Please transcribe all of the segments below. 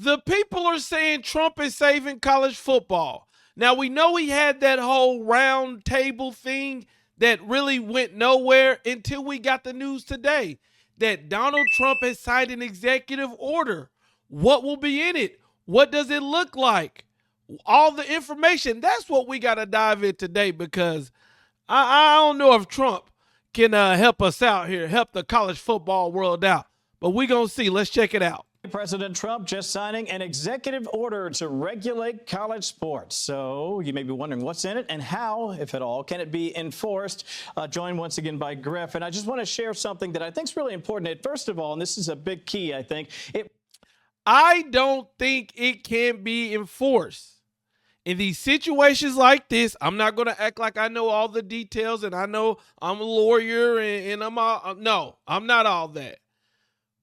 The people are saying Trump is saving college football. Now, we know he had that whole round table thing that really went nowhere until we got the news today that Donald Trump has signed an executive order. What will be in it? What does it look like? All the information. That's what we got to dive in today, because I don't know if Trump can help us out here, help the college football world out. But we're going to see. Let's check it out. President Trump just signing an executive order to regulate college sports. So you may be wondering what's in it and how, if at all, can it be enforced? Joined once again by Griff. And I just want to share something that I think is really important. First of all, and this is a big key, I think. I don't think it can be enforced. In these situations like this, I'm not going to act like I know all the details and I know I'm a lawyer and I'm all, no, I'm not all that.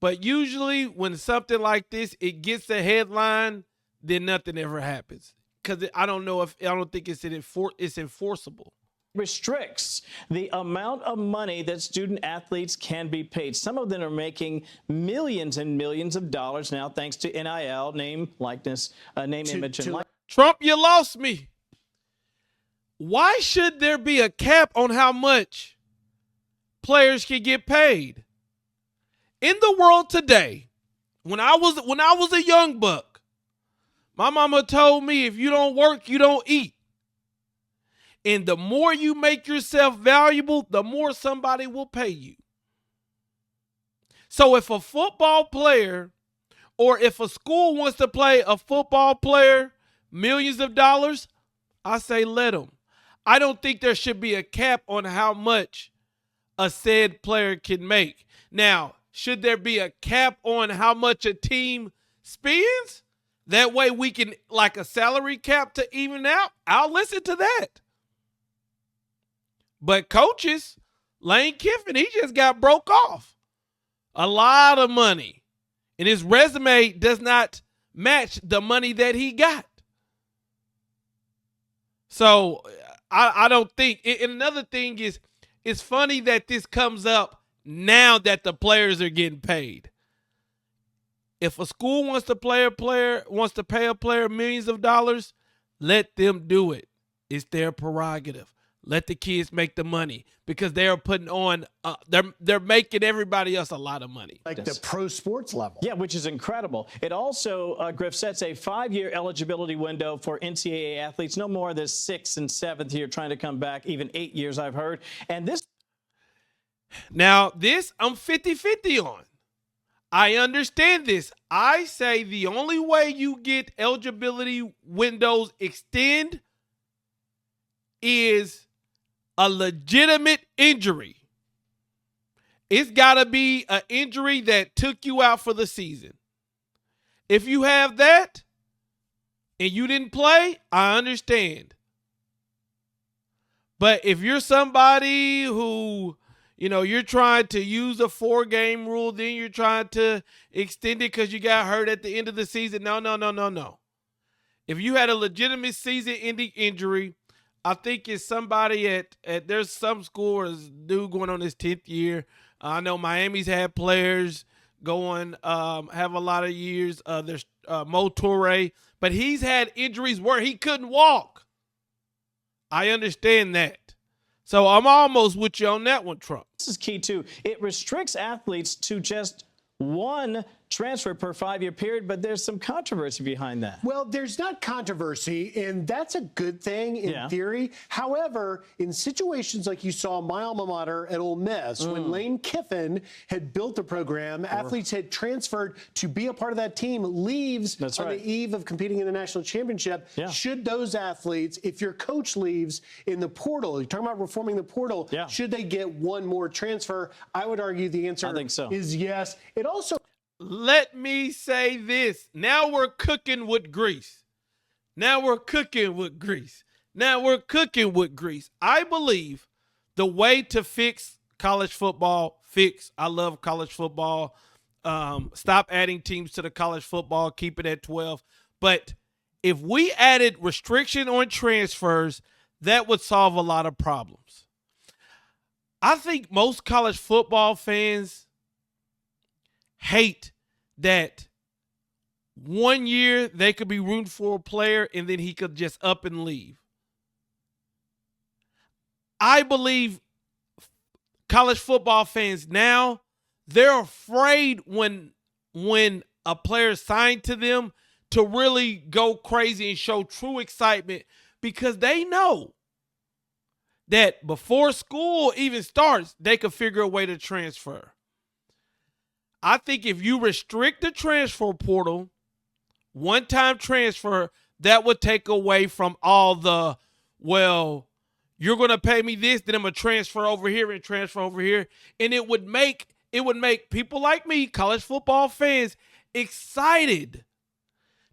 But usually when something like this, it gets a headline, then nothing ever happens. Because I don't think it's enforceable. Restricts the amount of money that student athletes can be paid. Some of them are making millions and millions of dollars now, thanks to NIL, name, likeness, image, and likeness. Trump, you lost me. Why should there be a cap on how much players can get paid? In the world today, when I was a young buck, my mama told me if you don't work, you don't eat. And the more you make yourself valuable, the more somebody will pay you. So if a football player or if a school wants to pay a football player millions of dollars, I say let them. I don't think there should be a cap on how much a said player can make. Now, should there be a cap on how much a team spends? That way we can, like a salary cap to even out. I'll listen to that. But coaches, Lane Kiffin, he just got broke off. A lot of money. And his resume does not match the money that he got. So I don't think. And another thing is, it's funny that this comes up now that the players are getting paid. If a school wants to pay a player millions of dollars, let them do it. It's their prerogative. Let the kids make the money, because they are putting on they're making everybody else a lot of money. Like the pro sports level. Yeah, which is incredible. It also, Griff, sets a 5-year eligibility window for NCAA athletes. No more this 6th and 7th year trying to come back, even 8 years I've heard. And this. Now, this I'm 50-50 on. I understand this. I say the only way you get eligibility windows extend is a legitimate injury. It's got to be an injury that took you out for the season. If you have that and you didn't play, I understand. But if you're somebody who, you're trying to use a 4-game rule, then you're trying to extend it because you got hurt at the end of the season. No. If you had a legitimate season-ending injury, I think it's somebody at there's some school or dude going on his 10th year. I know Miami's had players going, have a lot of years. There's Mo Toure, but he's had injuries where he couldn't walk. I understand that. So I'm almost with you on that one, Trump. This is key, too. It restricts athletes to just one transfer per 5-year period, but there's some controversy behind that. Well, there's not controversy, and that's a good thing in theory. However, in situations like you saw my alma mater at Ole Miss, when Lane Kiffin had built the program, athletes had transferred to be a part of that team, leaves on the eve of competing in the national championship. Should those athletes, if your coach leaves in the portal, you're talking about reforming the portal, should they get one more transfer? I would argue the answer is yes. It also. Let me say this. Now we're cooking with grease. I believe the way to fix college football, I love college football. Stop adding teams to the college football, keep it at 12. But if we added restriction on transfers, that would solve a lot of problems. I think most college football fans hate that 1 year they could be rooting for a player and then he could just up and leave. I believe college football fans now, they're afraid when a player is signed to them to really go crazy and show true excitement, because they know that before school even starts, they could figure a way to transfer. I think if you restrict the transfer portal, one-time transfer, that would take away from all the, well, you're going to pay me this, then I'm going to transfer over here and transfer over here. And it would make people like me, college football fans, excited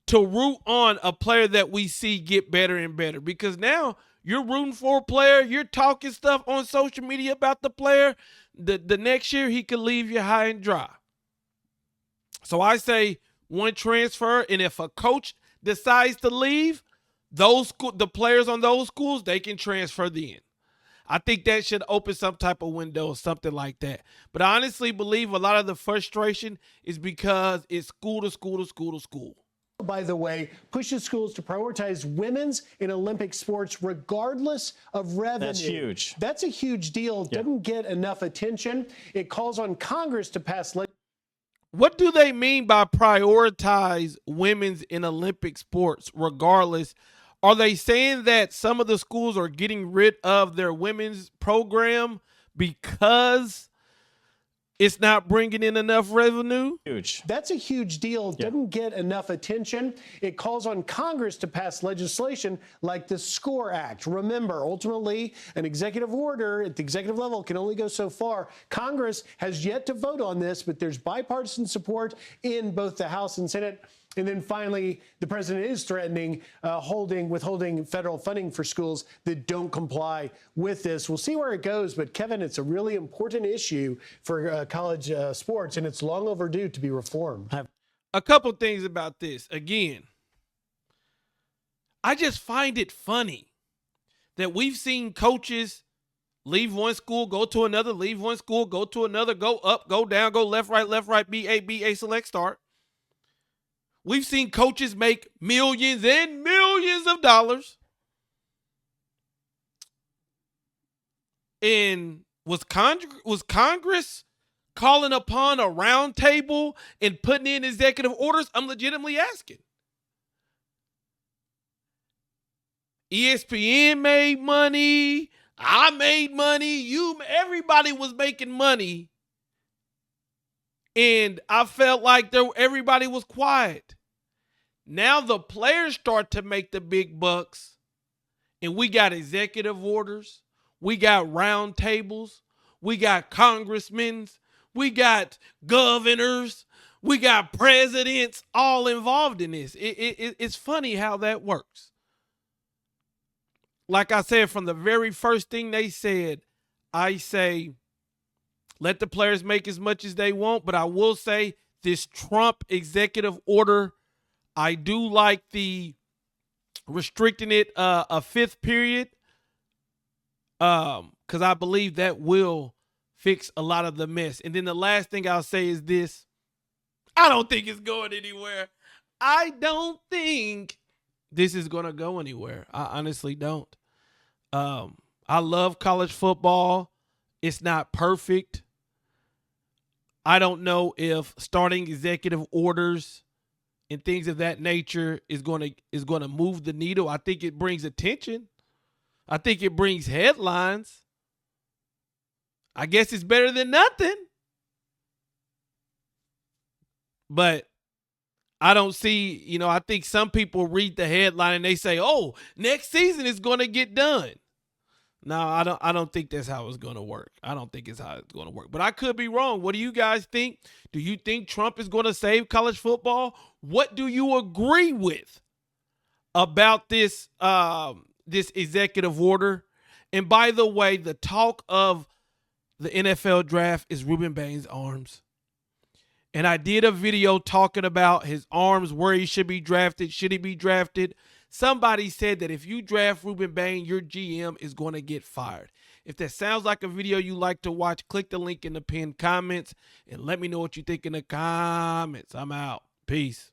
to root on a player that we see get better and better. Because now you're rooting for a player, you're talking stuff on social media about the player. The next year he could leave you high and dry. So I say one transfer, and if a coach decides to leave, the players on those schools, they can transfer then. I think that should open some type of window or something like that. But I honestly believe a lot of the frustration is because it's school to school to school to school. By the way, pushes schools to prioritize women's in Olympic sports regardless of revenue. That's huge. That's a huge deal. Yeah. Doesn't get enough attention. It calls on Congress to pass legislation. What do they mean by prioritize women's in Olympic sports regardless? Are they saying that some of the schools are getting rid of their women's program because it's not bringing in enough revenue? Huge. That's a huge deal. Yeah. Doesn't get enough attention. It calls on Congress to pass legislation like the SCORE Act. Remember, ultimately, an executive order at the executive level can only go so far. Congress has yet to vote on this, but there's bipartisan support in both the House and Senate. And then finally, the president is threatening withholding federal funding for schools that don't comply with this. We'll see where it goes. But, Kevin, it's a really important issue for college sports, and it's long overdue to be reformed. A couple things about this. Again, I just find it funny that we've seen coaches leave one school, go to another, leave one school, go to another, go up, go down, go left, right, B, A, select, start. We've seen coaches make millions and millions of dollars. And was Congress calling upon a round table and putting in executive orders? I'm legitimately asking. ESPN made money. I made money. Everybody was making money. And I felt like everybody was quiet. Now the players start to make the big bucks, and we got executive orders, we got round tables, we got congressmen, we got governors, we got presidents all involved in this. It's funny how that works. Like I said, from the very first thing they said, I say, let the players make as much as they want, but I will say this Trump executive order, I do like the restricting it a fifth period, because I believe that will fix a lot of the mess. And then the last thing I'll say is this. I don't think it's going anywhere. I don't think this is going to go anywhere. I honestly don't. I love college football. It's not perfect. I don't know if starting executive orders and things of that nature is going to move the needle. I think it brings attention. I think it brings headlines. I guess it's better than nothing. But I don't see, I think some people read the headline and they say, oh, next season is going to get done. No, I don't think that's how it's going to work. I don't think it's how it's going to work. But I could be wrong. What do you guys think? Do you think Trump is going to save college football? What do you agree with about this this executive order? And by the way, the talk of the NFL draft is Ruben Bain's arms. And I did a video talking about his arms, where he should be drafted. Should he be drafted? Somebody said that if you draft Ruben Bain, your GM is going to get fired. If that sounds like a video you like to watch, click the link in the pinned comments and let me know what you think in the comments. I'm out. Peace.